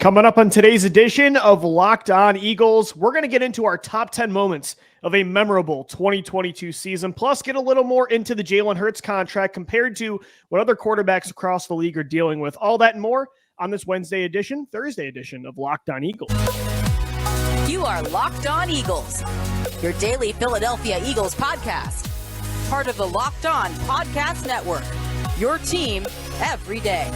Coming up on today's edition of Locked On Eagles, we're going to get into our top 10 moments of a memorable 2022 season, plus get a little more into the Jalen Hurts contract compared to what other quarterbacks across the league are dealing with. All that and more on this Thursday edition of Locked On Eagles. You are Locked On Eagles, your daily Philadelphia Eagles podcast. Part of the Locked On Podcast Network, your team every day.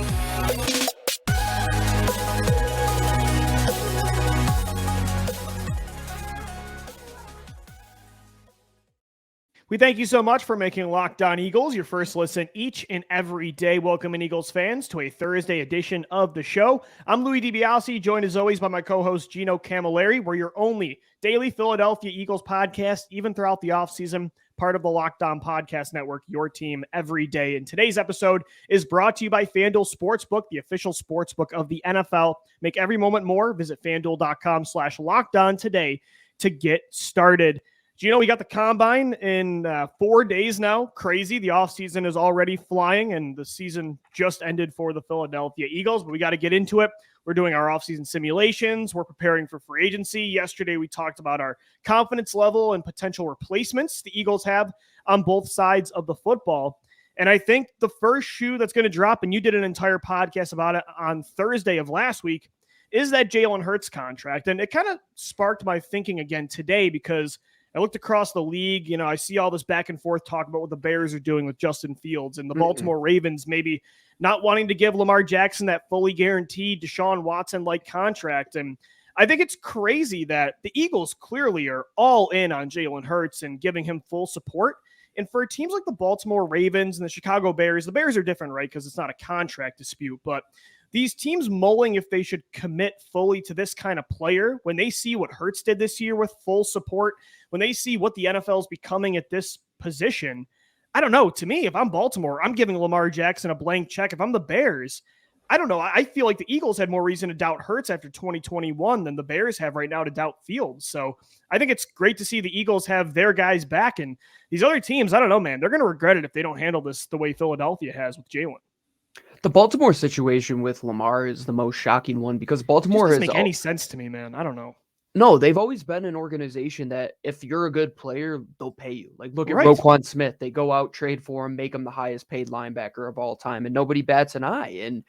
We thank you so much for making Locked On Eagles your first listen each and every day. Welcoming Eagles fans to a Thursday edition of the show. I'm Louie DiBiase, joined as always by my co-host Gino Camilleri. We're your only daily Philadelphia Eagles podcast, even throughout the offseason, part of the Locked On Podcast Network, your team every day. And today's episode is brought to you by FanDuel Sportsbook, the official sportsbook of the NFL. Make every moment more. Visit FanDuel.com/LockedOn today to get started. Gino, we got the combine in 4 days now. Crazy. The offseason is already flying, and the season just ended for the Philadelphia Eagles, but we got to get into it. We're doing our offseason simulations. We're preparing for free agency. Yesterday, we talked about our confidence level and potential replacements the Eagles have on both sides of the football. And I think the first shoe that's going to drop, and you did an entire podcast about it on Thursday of last week, is that Jalen Hurts contract. And it kind of sparked my thinking again today because I looked across the league, I see all this back and forth talk about what the Bears are doing with Justin Fields and the Baltimore Ravens maybe not wanting to give Lamar Jackson that fully guaranteed Deshaun Watson-like contract. And I think it's crazy that the Eagles clearly are all in on Jalen Hurts and giving him full support. And for teams like the Baltimore Ravens and the Chicago Bears, the Bears are different, right? Because it's not a contract dispute, but these teams mulling if they should commit fully to this kind of player when they see what Hurts did this year with full support, when they see what the NFL is becoming at this position. I don't know. To me, if I'm Baltimore, I'm giving Lamar Jackson a blank check. If I'm the Bears, I don't know. I feel like the Eagles had more reason to doubt Hurts after 2021 than the Bears have right now to doubt Fields. So I think it's great to see the Eagles have their guys back. And these other teams, I don't know, man, they're going to regret it if they don't handle this the way Philadelphia has with Jalen. The Baltimore situation with Lamar is the most shocking one because Baltimore doesn't make any sense to me, man. I don't know. No, they've always been an organization that if you're a good player, they'll pay you. Like, look at Right. Roquan Smith. They go out, trade for him, make him the highest paid linebacker of all time, and nobody bats an eye. And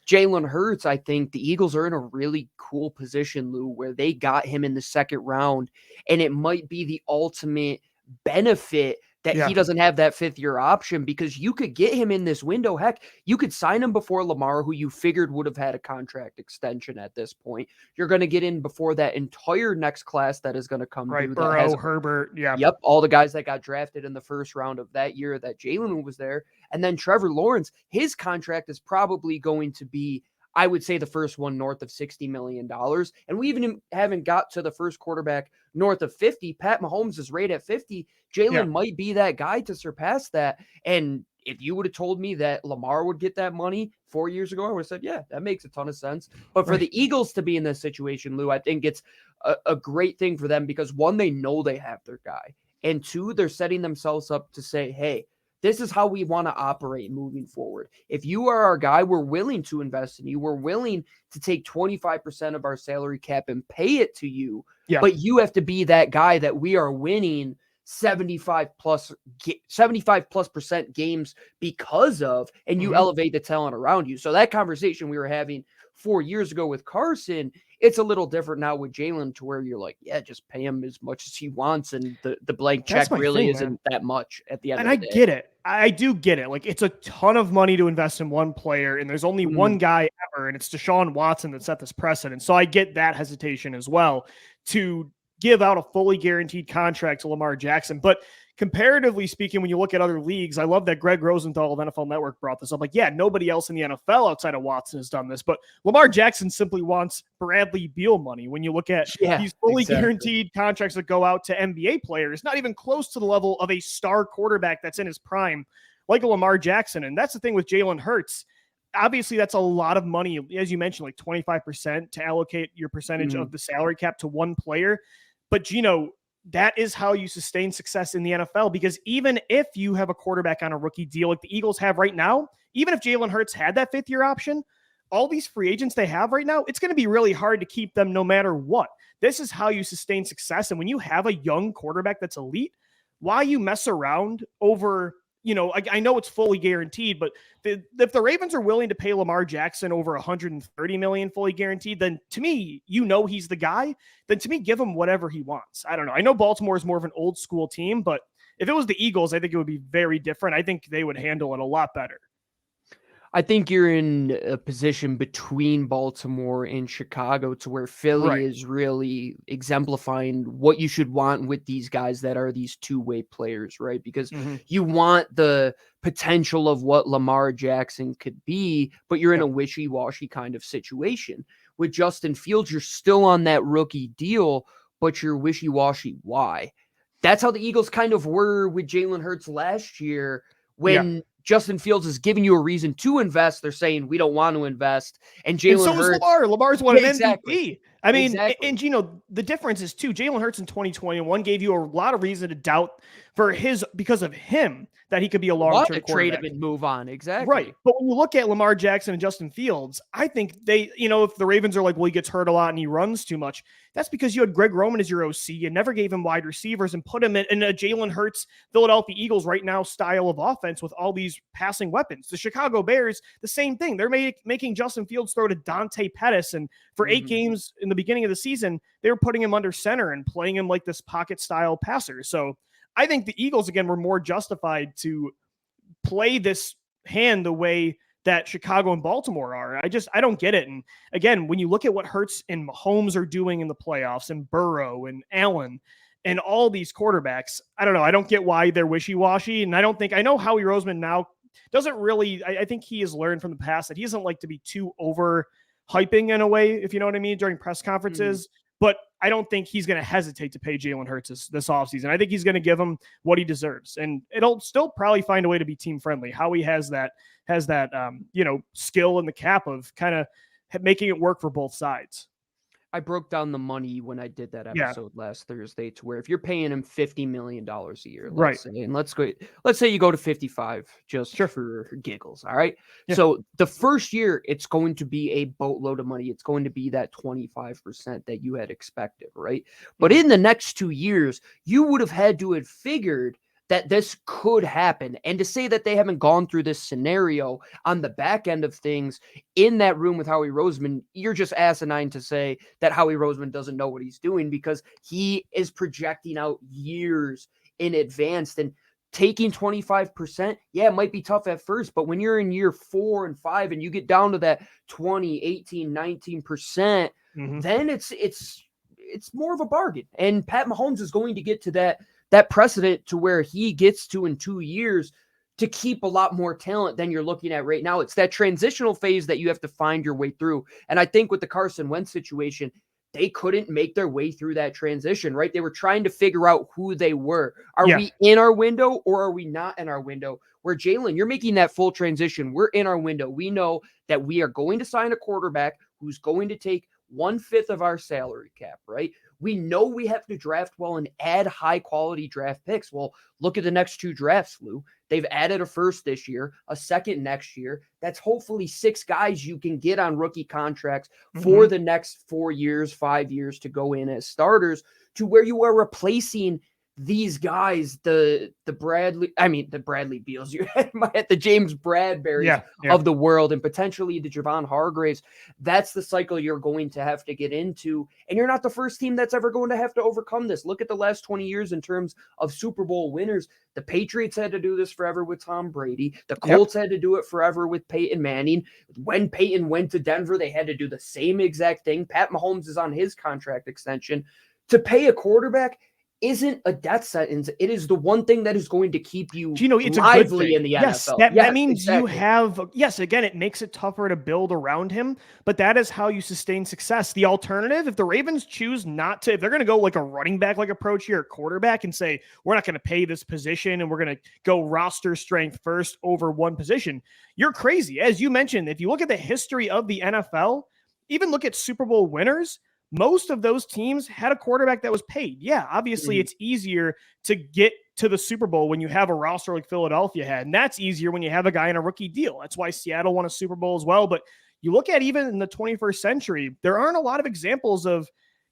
Jalen Hurts, I think the Eagles are in a really cool position, Lou, where they got him in the second round, and it might be the ultimate benefit that he doesn't have that fifth-year option because you could get him in this window. Heck, you could sign him before Lamar, who you figured would have had a contract extension at this point. You're going to get in before that entire next class that is going to come. Right, Burrow, Herbert, Yep, all the guys that got drafted in the first round of that year that Jalen was there. And then Trevor Lawrence, his contract is probably going to be, I would say, the first one north of $60 million. And we even haven't got to the first quarterback north of 50. Pat Mahomes is right at 50. Jalen might be that guy to surpass that. And if you would have told me that Lamar would get that money 4 years ago, I would have said, yeah, that makes a ton of sense. But for the Eagles to be in this situation, Lou, I think it's a great thing for them because, one, they know they have their guy. And two, they're setting themselves up to say, hey, this is how we want to operate moving forward. If you are our guy, we're willing to invest in you. We're willing to take 25% of our salary cap and pay it to you. Yeah. But you have to be that guy that we are winning 75+% games because of, and you elevate the talent around you. So that conversation we were having 4 years ago with Carson, it's a little different now with Jalen to where you're like, yeah, just pay him as much as he wants. And the blank check really isn't that much at the end of the day. And I get it. I do get it. Like, it's a ton of money to invest in one player, and there's only one guy ever, and it's Deshaun Watson that set this precedent. So I get that hesitation as well to give out a fully guaranteed contract to Lamar Jackson. But comparatively speaking, when you look at other leagues, I love that Greg Rosenthal of NFL Network brought this up. Like, yeah, nobody else in the NFL outside of Watson has done this, but Lamar Jackson simply wants Bradley Beal money. When you look at these fully guaranteed contracts that go out to NBA players, not even close to the level of a star quarterback that's in his prime, like a Lamar Jackson. And that's the thing with Jalen Hurts. Obviously, that's a lot of money, as you mentioned, like 25% to allocate your percentage of the salary cap to one player. But, Gino, that is how you sustain success in the NFL, because even if you have a quarterback on a rookie deal like the Eagles have right now, even if Jalen Hurts had that fifth-year option, all these free agents they have right now, it's going to be really hard to keep them no matter what. This is how you sustain success. And when you have a young quarterback that's elite, why you mess around over, I know it's fully guaranteed, but if the Ravens are willing to pay Lamar Jackson over $130 million fully guaranteed, then to me, he's the guy. Then to me, give him whatever he wants. I don't know. I know Baltimore is more of an old school team, but if it was the Eagles, I think it would be very different. I think they would handle it a lot better. I think you're in a position between Baltimore and Chicago to where Philly is really exemplifying what you should want with these guys that are these two-way players, right? Because you want the potential of what Lamar Jackson could be, but you're in a wishy-washy kind of situation. With Justin Fields, you're still on that rookie deal, but you're wishy-washy. Why? That's how the Eagles kind of were with Jalen Hurts last year when Justin Fields is giving you a reason to invest. They're saying we don't want to invest. And Jalen Hurts. Is Lamar. Lamar's won an MVP. I mean, and Gino, the difference is too, Jalen Hurts in 2021 gave you a lot of reason to doubt because of him that he could be a long-term quarterback. Trade him and move on. Exactly. Right. But when you look at Lamar Jackson and Justin Fields, I think they, if the Ravens are like, well, he gets hurt a lot and he runs too much, that's because you had Greg Roman as your OC. You never gave him wide receivers and put him in a Jalen Hurts, Philadelphia Eagles right now style of offense with all these passing weapons. The Chicago Bears, the same thing. They're making Justin Fields throw to Dante Pettis. And for 8 games in the beginning of the season, they were putting him under center and playing him like this pocket style passer. So I think the Eagles, again, were more justified to play this hand the way that Chicago and Baltimore are. I don't get it. And again, when you look at what Hurts and Mahomes are doing in the playoffs and Burrow and Allen and all these quarterbacks, I don't know. I don't get why they're wishy-washy. And I know Howie Roseman now doesn't really, I think he has learned from the past that he doesn't like to be too over hyping in a way, if you know what I mean, during press conferences. But I don't think he's going to hesitate to pay Jalen Hurts this offseason. I think he's going to give him what he deserves. And it'll still probably find a way to be team friendly. Howie has that skill in the cap of kind of making it work for both sides. I broke down the money when I did that episode last Thursday to where if you're paying him $50 million a year, let's say, and let's say you go to 55 just for giggles. All right. Yeah. So the first year it's going to be a boatload of money. It's going to be that 25% that you had expected. Right. But in the next 2 years, you would have had to have figured that this could happen. And to say that they haven't gone through this scenario on the back end of things in that room with Howie Roseman, you're just asinine to say that Howie Roseman doesn't know what he's doing because he is projecting out years in advance. And taking 25%, it might be tough at first, but when you're in year 4 and 5 and you get down to that 20, 18, 19%, then it's more of a bargain. And Pat Mahomes is going to get to that precedent to where he gets to in 2 years to keep a lot more talent than you're looking at right now. It's that transitional phase that you have to find your way through. And I think with the Carson Wentz situation, they couldn't make their way through that transition, right? They were trying to figure out who they were. Are we in our window or are we not in our window? Where Jalen, you're making that full transition. We're in our window. We know that we are going to sign a quarterback who's going to take 1/5 of our salary cap, right? We know we have to draft well and add high quality draft picks. Well, look at the next 2 drafts, Lou. They've added a first this year, a second next year. That's hopefully 6 guys you can get on rookie contracts for the next 4 years, 5 years to go in as starters to where you are replacing these guys, the Bradley Beals, you had the James Bradberries of the world and potentially the Javon Hargraves. That's the cycle you're going to have to get into. And you're not the first team that's ever going to have to overcome this. Look at the last 20 years in terms of Super Bowl winners. The Patriots had to do this forever with Tom Brady. The Colts had to do it forever with Peyton Manning. When Peyton went to Denver, they had to do the same exact thing. Pat Mahomes is on his contract extension. To pay a quarterback isn't a death sentence. It is the one thing that is going to keep you it's lively in the NFL. That means you have, again, it makes it tougher to build around him, but that is how you sustain success. The alternative, if the Ravens choose not to, if they're going to go like a running back like approach here, quarterback, and say, we're not going to pay this position and we're going to go roster strength first over one position, you're crazy. As you mentioned, if you look at the history of the NFL, even look at Super Bowl winners, most of those teams had a quarterback that was paid. Yeah, obviously it's easier to get to the Super Bowl when you have a roster like Philadelphia had, and that's easier when you have a guy in a rookie deal. That's why Seattle won a Super Bowl as well. But you look at even in the 21st century, there aren't a lot of examples of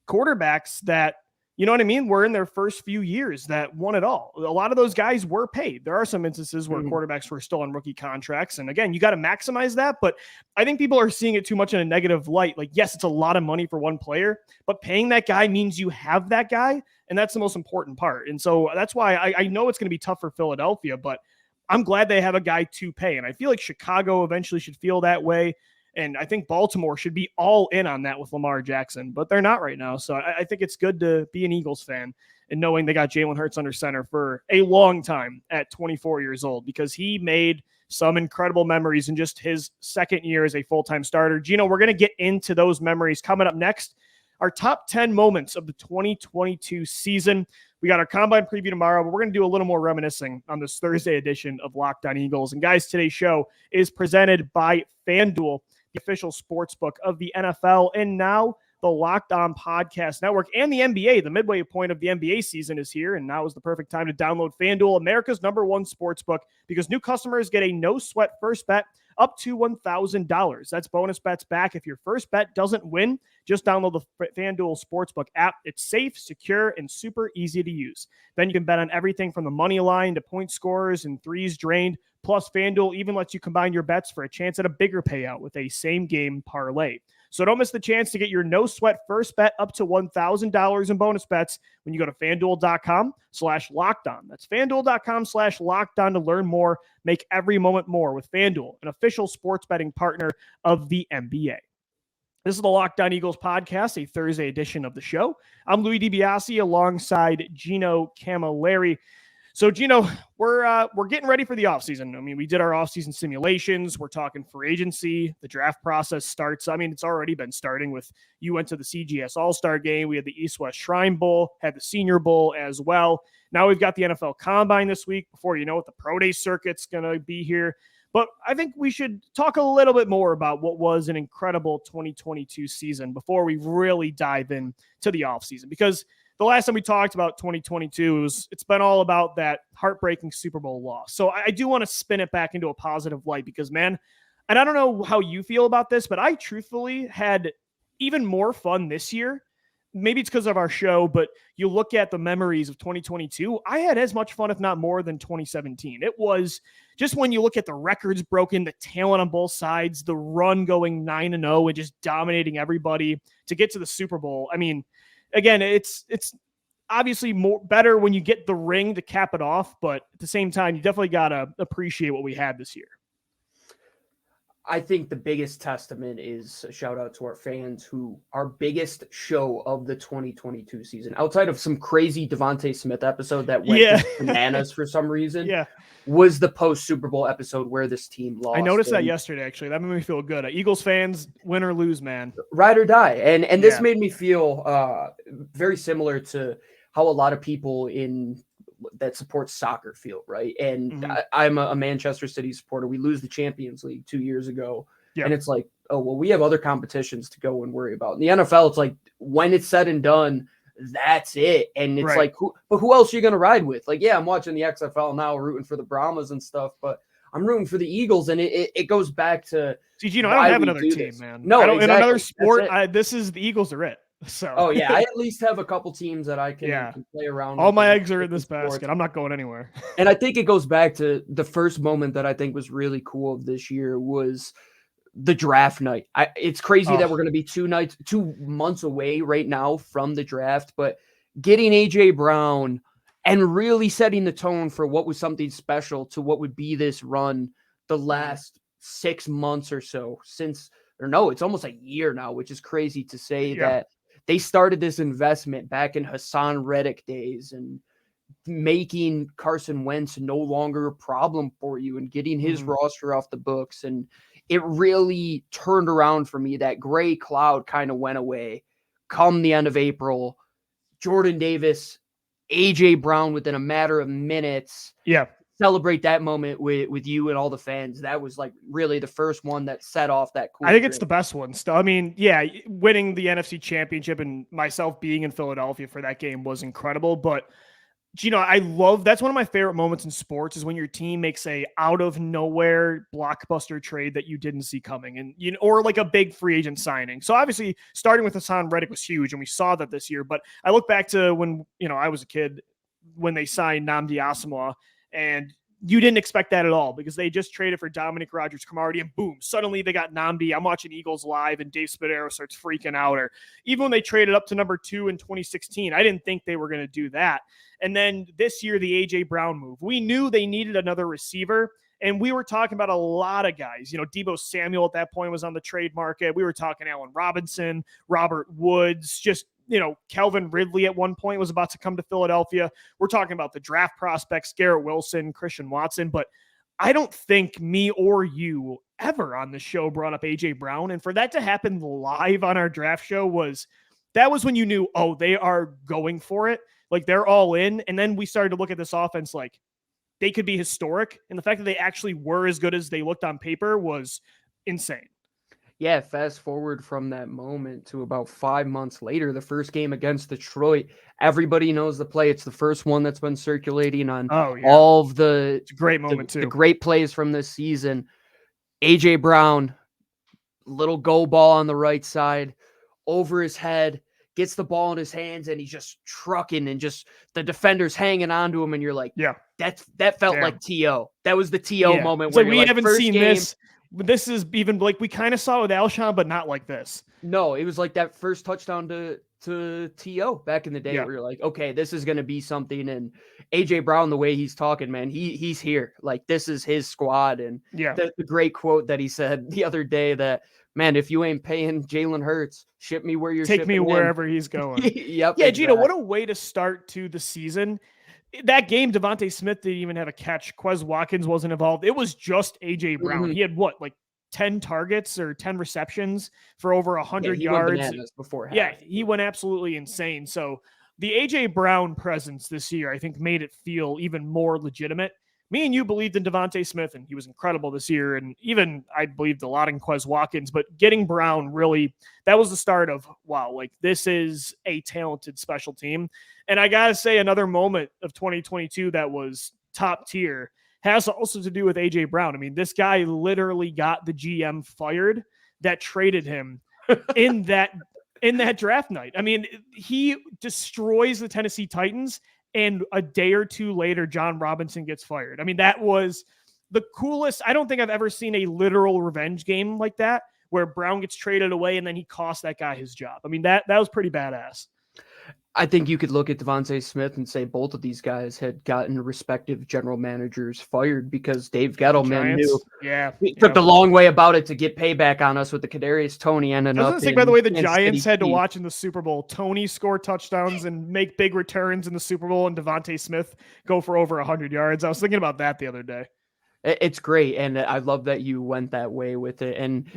quarterbacks that, you know what I mean, were in their first few years that won it all. A lot of those guys were paid. There are some instances where quarterbacks were still on rookie contracts. And again, you got to maximize that. But I think people are seeing it too much in a negative light. Like, yes, it's a lot of money for one player, but paying that guy means you have that guy. And that's the most important part. And so that's why I know it's going to be tough for Philadelphia, but I'm glad they have a guy to pay. And I feel like Chicago eventually should feel that way. And I think Baltimore should be all in on that with Lamar Jackson, but they're not right now. So I think it's good to be an Eagles fan and knowing they got Jalen Hurts under center for a long time at 24 years old, because he made some incredible memories in just his second year as a full-time starter. Gino, we're going to get into those memories coming up next. Our top 10 moments of the 2022 season. We got our combine preview tomorrow, but we're going to do a little more reminiscing on this Thursday edition of Locked On Eagles. And guys, today's show is presented by FanDuel, the official sports book of the NFL, and now the Locked On Podcast Network and the NBA. The midway point of the NBA season is here, and now is the perfect time to download FanDuel, America's #1 sports book, because new customers get a no-sweat first bet up to $1,000. That's bonus bets back if your first bet doesn't win. Just download the FanDuel Sportsbook app. It's safe, secure, and super easy to use. Then you can bet on everything from the money line to point scorers and threes drained. Plus, FanDuel even lets you combine your bets for a chance at a bigger payout with a same-game parlay. So don't miss the chance to get your no-sweat first bet up to $1,000 in bonus bets when you go to FanDuel.com/LockedOn. That's FanDuel.com/LockedOn to learn more. Make every moment more with FanDuel, an official sports betting partner of the NBA. This is the Locked On Eagles podcast, a Thursday edition of the show. I'm Louie DiBiase alongside Gino Camilleri. So, Gino, we're getting ready for the offseason. I mean, we did our offseason simulations. We're talking free agency. The draft process starts. I mean, it's already been starting with, you went to the CGS All-Star game. We had the East-West Shrine Bowl, had the Senior Bowl as well. Now we've got the NFL Combine this week. Before you know it, the Pro Day circuit's going to be here. But I think we should talk a little bit more about what was an incredible 2022 season before we really dive in to the offseason, because the last time we talked about 2022, it's been all about that heartbreaking Super Bowl loss. So I do want to spin it back into a positive light because, man, and I don't know how you feel about this, but I truthfully had even more fun this year. Maybe it's because of our show, but you look at the memories of 2022, I had as much fun, if not more, than 2017. It was just, when you look at the records broken, the talent on both sides, the run going 9-0 and just dominating everybody to get to the Super Bowl. I mean, again, it's obviously more better when you get the ring to cap it off, but at the same time, you definitely got to appreciate what we had this year. I think the biggest testament is a shout out to our fans, who our biggest show of the 2022 season, outside of some crazy Devontae Smith episode that went bananas for some reason, was the post Super Bowl episode where this team lost. I noticed that yesterday, actually. That made me feel good. Eagles fans, win or lose, man. Ride or die. And this made me feel very similar to how a lot of people that support soccer feel, right? And I'm a Manchester City supporter. We lose the Champions League 2 years ago. And it's like, oh, well, we have other competitions to go and worry about. In the NFL, it's like, when it's said and done, that's it. And it's like, who else are you going to ride with? Like, yeah, I'm watching the XFL now, rooting for the Brahmas and stuff, but I'm rooting for the Eagles. And it goes back to, see, Gino, I don't have another team, man. No, I don't, exactly. In another sport, this is the Eagles are it. So, oh yeah, I at least have a couple teams that I can play around. All my eggs are in this basket. I'm not going anywhere. And I think it goes back to the first moment that I think was really cool of this year was the draft night. It's crazy that we're going to be 2 months away right now from the draft, but getting AJ Brown and really setting the tone for what was something special to what would be this run the last 6 months or so it's almost a year now, which is crazy to say that they started this investment back in Hassan Reddick days and making Carson Wentz no longer a problem for you and getting his roster off the books. And it really turned around for me. That gray cloud kind of went away come the end of April. Jordan Davis, AJ Brown within a matter of minutes. Celebrate that moment with you and all the fans. That was like really the first one that set off that cool. I think it's the best one still. I mean, winning the NFC Championship and myself being in Philadelphia for that game was incredible, but Gino, that's one of my favorite moments in sports is when your team makes a out of nowhere blockbuster trade that you didn't see coming, and or like a big free agent signing. So obviously starting with Hassan Reddick was huge, and we saw that this year. But I look back to when I was a kid when they signed Nnamdi Asomugha, and you didn't expect that at all because they just traded for Dominic Rodgers-Cromartie, and boom, suddenly they got Nnamdi. I'm watching Eagles live, and Dave Spadaro starts freaking out. Or even when they traded up to number 2 in 2016, I didn't think they were going to do that. And then this year, the A.J. Brown move. We knew they needed another receiver, and we were talking about a lot of guys. Deebo Samuel at that point was on the trade market. We were talking Allen Robinson, Robert Woods, just Calvin Ridley at one point was about to come to Philadelphia. We're talking about the draft prospects, Garrett Wilson, Christian Watson, but I don't think me or you ever on the show brought up A.J. Brown. And for that to happen live on our draft show that was when you knew, oh, they are going for it. Like they're all in. And then we started to look at this offense like they could be historic. And the fact that they actually were as good as they looked on paper was insane. Yeah, fast forward from that moment to about 5 months later, the first game against Detroit. Everybody knows the play. It's the first one that's been circulating on all of it's a great moment the great plays from this season. A.J. Brown, little go ball on the right side, over his head, gets the ball in his hands, and he's just trucking, and just the defender's hanging on to him, and you're like, yeah, that felt like T.O. That was the T.O. moment. It's where we haven't seen this. This is even like we kind of saw with Alshon, but not like this. No, it was like that first touchdown to T.O. back in the day where you're like, okay, this is going to be something. And A.J. Brown, the way he's talking, man, he's here. Like, this is his squad. And the great quote that he said the other day that, man, if you ain't paying Jalen Hurts, ship me where you're Take me wherever he's going. Yep. Yeah, exactly. Gino, what a way to start to the season. That game, Devontae Smith didn't even have a catch. Quez Watkins wasn't involved. It was just A.J. Brown. Mm-hmm. He had like 10 targets or 10 receptions for over 100 yards. Before half. Yeah, he went absolutely insane. So the A.J. Brown presence this year, I think, made it feel even more legitimate. Me and you believed in Devontae Smith, and he was incredible this year. And even I believed a lot in Quez Watkins, but getting Brown really, that was the start of, wow, like this is a talented special team. And I got to say, another moment of 2022 that was top tier has also to do with A.J. Brown. I mean, this guy literally got the GM fired that traded him in that draft night. I mean, he destroys the Tennessee Titans, and a day or two later, John Robinson gets fired. I mean, that was the coolest. I don't think I've ever seen a literal revenge game like that where Brown gets traded away and then he costs that guy his job. I mean, that was pretty badass. I think you could look at Devontae Smith and say both of these guys had gotten respective general managers fired because Dave Gettleman took the long way about it to get payback on us with the Kadarius Toney ending up. By the way, the Giants had to watch in the Super Bowl Toney score touchdowns and make big returns in the Super Bowl, and Devontae Smith go for over 100 yards. I was thinking about that the other day. It's great, and I love that you went that way with it. And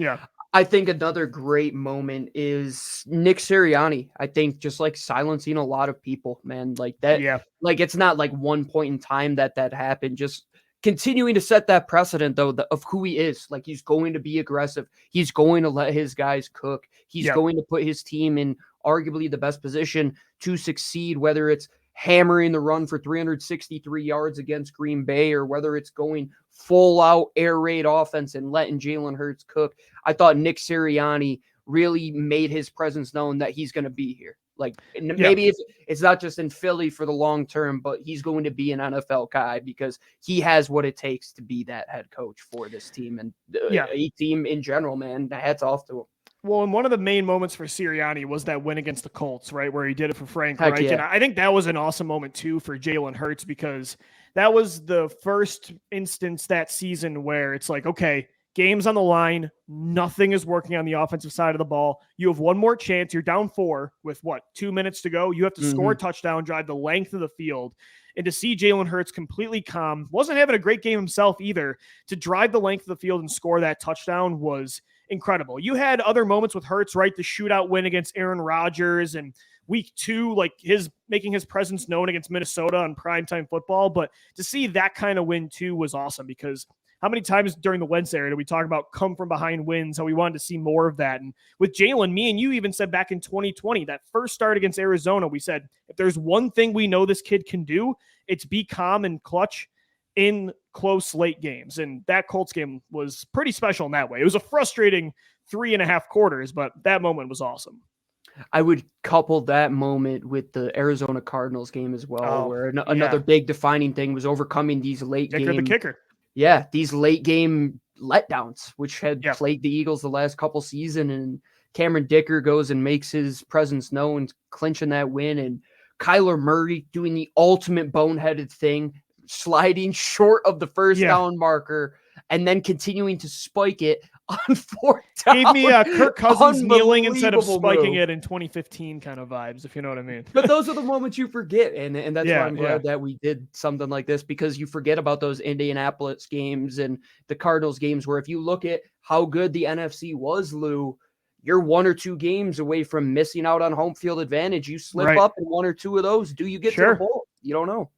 I think another great moment is Nick Sirianni. I think just like silencing a lot of people, man, like that. Yeah. Like it's not like one point in time that happened. Just continuing to set that precedent though of who he is. Like he's going to be aggressive. He's going to let his guys cook. He's going to put his team in arguably the best position to succeed, whether it's hammering the run for 363 yards against Green Bay or whether it's going full out air raid offense and letting Jalen Hurts cook. I thought Nick Sirianni really made his presence known that he's going to be here. Like maybe it's not just in Philly for the long term, but he's going to be an NFL guy because he has what it takes to be that head coach for this team and a team in general, man. Hats off to him. Well, and one of the main moments for Sirianni was that win against the Colts, right, where he did it for Frank Reich. Yeah. And I think that was an awesome moment, too, for Jalen Hurts because that was the first instance that season where it's like, okay, game's on the line. Nothing is working on the offensive side of the ball. You have one more chance. You're down 4 with, 2 minutes to go. You have to score a touchdown, drive the length of the field. And to see Jalen Hurts completely calm, wasn't having a great game himself either, to drive the length of the field and score that touchdown was incredible. You had other moments with Hurts, right? The shootout win against Aaron Rodgers and week 2, like his making his presence known against Minnesota on primetime football. But to see that kind of win too was awesome because how many times during the Wentz era did we talk about come from behind wins, how we wanted to see more of that? And with Jalen, me and you even said back in 2020, that first start against Arizona, we said, if there's one thing we know this kid can do, it's be calm and clutch in close late games. And that Colts game was pretty special in that way. It was a frustrating 3.5 quarters, but that moment was awesome. I would couple that moment with the Arizona Cardinals game as well, where another big defining thing was overcoming these late game. The kicker. Yeah, these late game letdowns, which had plagued the Eagles the last couple seasons. And Cameron Dicker goes and makes his presence known, clinching that win. And Kyler Murray doing the ultimate boneheaded thing, sliding short of the first down marker, and then continuing to spike it on 4th down. Gave me Kirk Cousins kneeling instead of spiking it in 2015 kind of vibes, if you know what I mean. But those are the moments you forget, and that's why I'm glad that we did something like this, because you forget about those Indianapolis games and the Cardinals games, where if you look at how good the NFC was, Lou, you're 1 or 2 games away from missing out on home field advantage. You slip up in 1 or 2 of those. Do you get to the bowl? You don't know.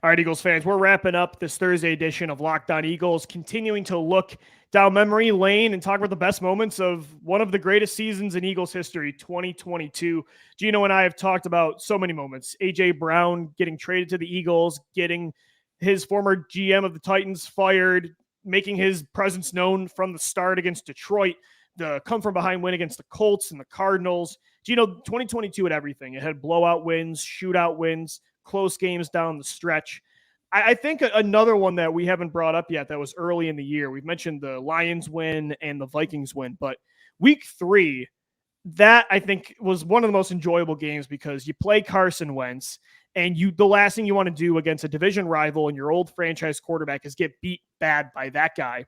All right, Eagles fans, we're wrapping up this Thursday edition of Locked On Eagles, continuing to look down memory lane and talk about the best moments of one of the greatest seasons in Eagles history, 2022. Gino and I have talked about so many moments. A.J. Brown getting traded to the Eagles, getting his former GM of the Titans fired, making his presence known from the start against Detroit, the come-from-behind win against the Colts and the Cardinals. Gino, 2022 had everything. It had blowout wins, shootout wins, close games down the stretch. I think another one that we haven't brought up yet that was early in the year, we've mentioned the Lions win and the Vikings win, but week 3, that I think was one of the most enjoyable games because you play Carson Wentz and the last thing you want to do against a division rival and your old franchise quarterback is get beat bad by that guy.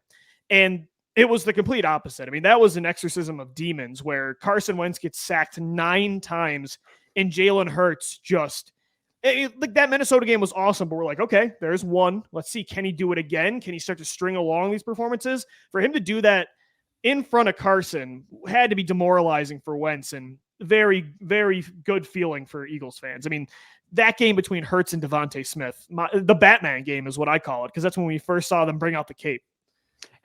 And it was the complete opposite. I mean, that was an exorcism of demons where Carson Wentz gets sacked 9 times and Jalen Hurts just... like that Minnesota game was awesome, but we're like, okay, there's one. Let's see. Can he do it again? Can he start to string along these performances? For him to do that in front of Carson had to be demoralizing for Wentz and very, very good feeling for Eagles fans. I mean, that game between Hurts and Devontae Smith, the Batman game is what I call it, because that's when we first saw them bring out the cape.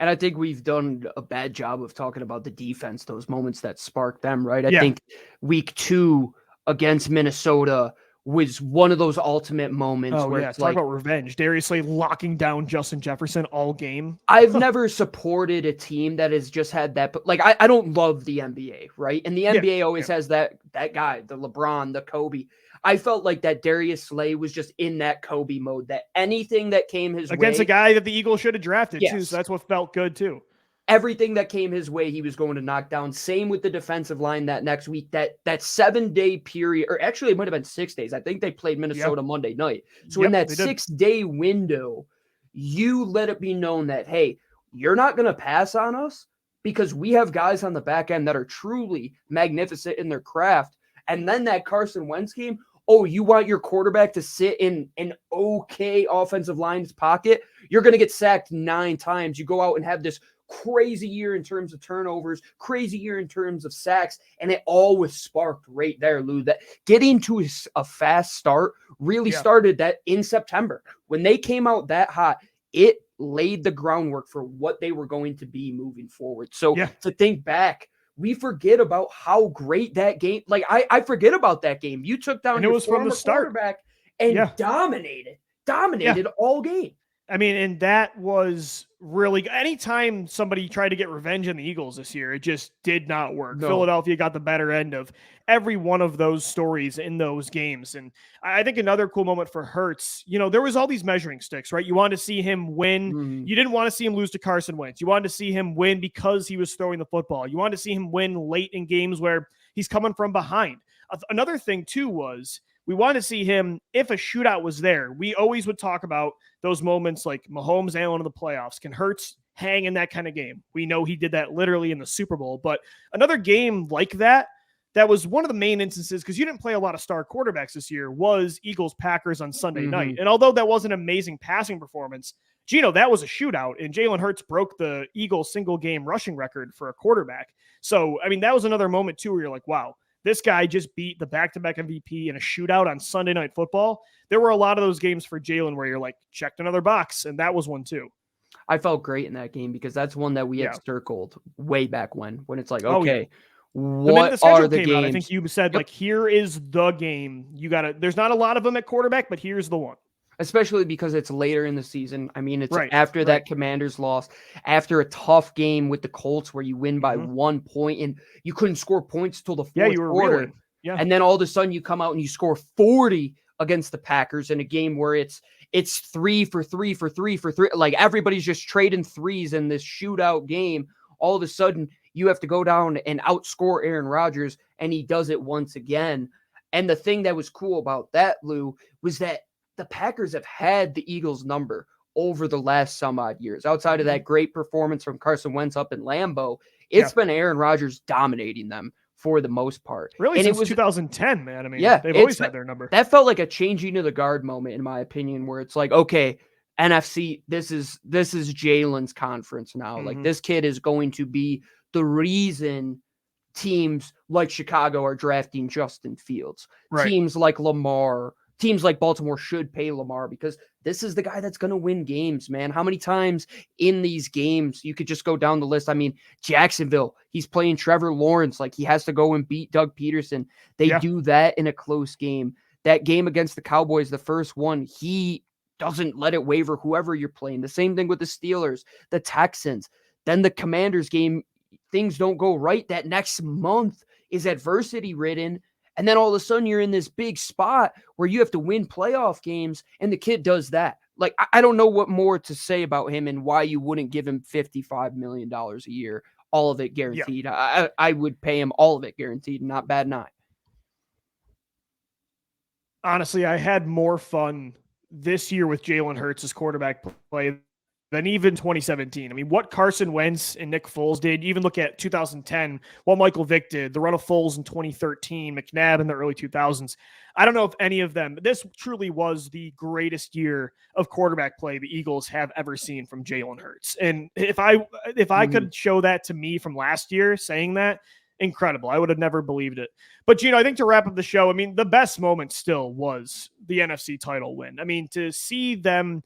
And I think we've done a bad job of talking about the defense, those moments that sparked them, right? I think week 2 against Minnesota was one of those ultimate moments where it's talk about revenge. Darius Slay locking down Justin Jefferson all game. I've never supported a team that has just had that, but like I don't love the NBA, right? And the NBA always has that guy, the LeBron, the Kobe. I felt like that Darius Slay was just in that Kobe mode, that anything that came his way against a guy that the Eagles should have drafted too. So that's what felt good too. Everything that came his way, he was going to knock down. Same with the defensive line that next week, that 7-day period, or actually it might have been 6 days. I think they played Minnesota Monday night. So in that 6-day window, you let it be known that, hey, you're not going to pass on us because we have guys on the back end that are truly magnificent in their craft. And then that Carson Wentz game, you want your quarterback to sit in an okay offensive line's pocket? You're going to get sacked 9 times. You go out and have this crazy year in terms of turnovers, crazy year in terms of sacks, and it all was sparked right there, Lou. That getting to a fast start really started that in September. When they came out that hot, it laid the groundwork for what they were going to be moving forward. So to think back, we forget about how great that game, like I forget about that game. You took down your former quarterback and dominated all game. I mean, and that was really, anytime somebody tried to get revenge on the Eagles this year, it just did not work. No. Philadelphia got the better end of every one of those stories in those games. And I think another cool moment for Hurts, there was all these measuring sticks, right? You wanted to see him win. Mm-hmm. You didn't want to see him lose to Carson Wentz. You wanted to see him win because he was throwing the football. You wanted to see him win late in games where he's coming from behind. Another thing too was, we want to see him, if a shootout was there, we always would talk about those moments like Mahomes, Allen in the playoffs. Can Hurts hang in that kind of game? We know he did that literally in the Super Bowl, but another game like that was one of the main instances, because you didn't play a lot of star quarterbacks this year, was Eagles-Packers on Sunday night. And although that was an amazing passing performance, Gino, that was a shootout, and Jalen Hurts broke the Eagles single-game rushing record for a quarterback. So, I mean, that was another moment too where you're like, wow, this guy just beat the back-to-back MVP in a shootout on Sunday Night Football. There were a lot of those games for Jalen where you're like, checked another box, and that was one too. I felt great in that game because that's one that we had circled way back when it's like, okay, the minute the what are schedule the came games? out, I think you said like, here is the game. There's not a lot of them at quarterback, but here's the one. Especially because it's later in the season. I mean, it's after that Commanders loss, after a tough game with the Colts where you win by 1 point and you couldn't score points till the fourth quarter. Reeling. Yeah. And then all of a sudden you come out and you score 40 against the Packers in a game where it's 3 for 3 for 3 for 3. Like everybody's just trading threes in this shootout game. All of a sudden you have to go down and outscore Aaron Rodgers, and he does it once again. And the thing that was cool about that, Lou, was that the Packers have had the Eagles' number over the last some odd years. Outside of that great performance from Carson Wentz up in Lambeau, it's been Aaron Rodgers dominating them for the most part. Really, and since it was 2010, man. I mean, they've always had their number. That felt like a changing of the guard moment, in my opinion, where it's like, okay, NFC, this is Jalen's conference now. Like, this kid is going to be the reason teams like Chicago are drafting Justin Fields. Teams like Lamar, teams like Baltimore should pay Lamar because this is the guy that's going to win games, man. How many times in these games you could just go down the list? I mean, Jacksonville, he's playing Trevor Lawrence. Like, he has to go and beat Doug Peterson. They do that in a close game. That game against the Cowboys, the first one, he doesn't let it waver whoever you're playing. The same thing with the Steelers, the Texans. Then the Commanders game, things don't go right. That next month is adversity ridden. And then all of a sudden you're in this big spot where you have to win playoff games, and the kid does that. Like, I don't know what more to say about him and why you wouldn't give him $55 million a year, all of it guaranteed. Yeah. I would pay him all of it guaranteed, not bad nine. Honestly, I had more fun this year with Jalen Hurts as quarterback play than even 2017. I mean, what Carson Wentz and Nick Foles did, you even look at 2010, what Michael Vick did, the run of Foles in 2013, McNabb in the early 2000s. I don't know if any of them, this truly was the greatest year of quarterback play the Eagles have ever seen from Jalen Hurts. And if I could show that to me from last year saying that, incredible. I would have never believed it. But, I think to wrap up the show, I mean, the best moment still was the NFC title win. I mean, to see them,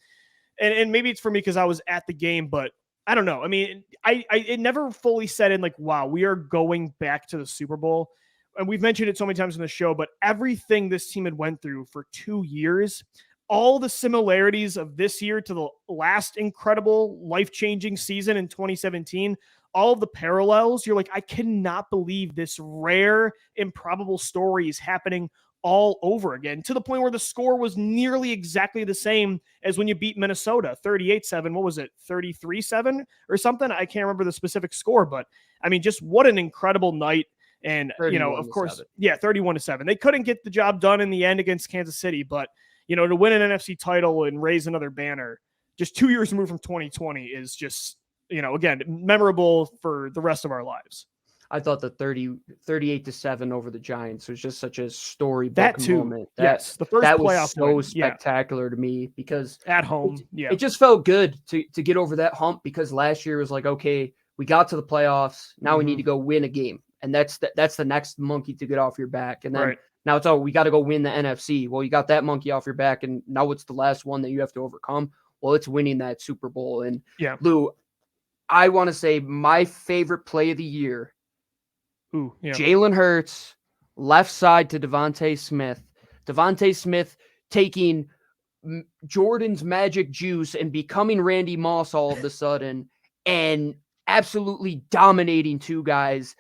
and maybe it's for me because I was at the game, but I don't know. I mean, it never fully set in like, wow, we are going back to the Super Bowl. And we've mentioned it so many times in the show, but everything this team had went through for 2 years, all the similarities of this year to the last incredible life-changing season in 2017, all of the parallels, you're like, I cannot believe this rare, improbable story is happening all over again, to the point where the score was nearly exactly the same as when you beat Minnesota, 38-7. What was it, 33-7 or something? I can't remember the specific score, but I mean, just what an incredible night. And, of course, 31-7. They couldn't get the job done in the end against Kansas City, but, to win an NFC title and raise another banner just 2 years removed from 2020 is just, again, memorable for the rest of our lives. I thought the 38-7 over the Giants was just such a storybook moment. Yes, the first that playoff was so spectacular to me because at home, it just felt good to get over that hump because last year was like, okay, we got to the playoffs. Now we need to go win a game, and that's the next monkey to get off your back. And then now it's we got to go win the NFC. Well, you got that monkey off your back, and now what's the last one that you have to overcome? Well, it's winning that Super Bowl. And Lou, I want to say my favorite play of the year. Jalen Hurts, left side to Devontae Smith. Devontae Smith taking Jordan's magic juice and becoming Randy Moss all of a sudden and absolutely dominating two guys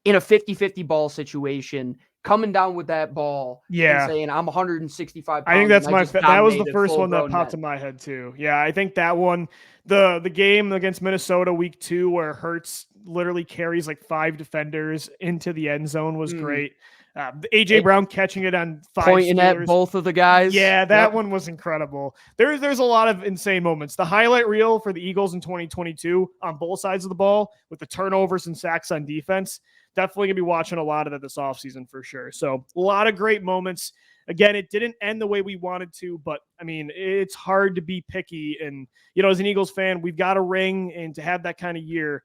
in a 50-50 ball situation, coming down with that ball and saying, I'm 165 pounds. I think that was the first one that popped in my head too. Yeah, I think that one, the game against Minnesota week 2 where Hurts literally carries like 5 defenders into the end zone was great. AJ Brown catching it on 5 pointing Steelers. At both of the guys. Yeah, that one was incredible. There's a lot of insane moments. The highlight reel for the Eagles in 2022 on both sides of the ball with the turnovers and sacks on defense. Definitely going to be watching a lot of that this offseason for sure. So a lot of great moments. Again, it didn't end the way we wanted to, but I mean, it's hard to be picky. And, as an Eagles fan, we've got a ring, and to have that kind of year,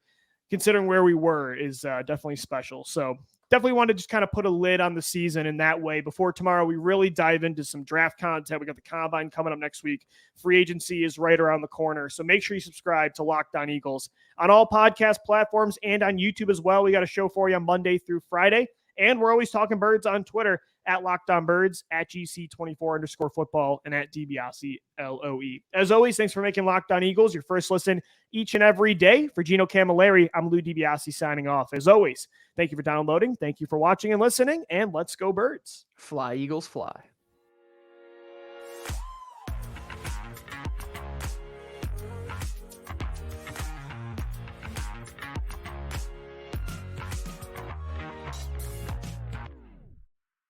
considering where we were, is definitely special. So definitely want to just kind of put a lid on the season in that way before tomorrow we really dive into some draft content. We got the combine coming up next week. Free agency is right around the corner. So make sure you subscribe to Locked On Eagles on all podcast platforms and on YouTube as well. We got a show for you on Monday through Friday. And we're always talking birds on Twitter at Locked On Birds, at GC24_football, and at DBLCLOE. As always, thanks for making Locked On Eagles your first listen each and every day. For Gino Camilleri, I'm Lou DiBiase signing off. As always, thank you for downloading, thank you for watching and listening, and let's go Birds. Fly, Eagles, fly.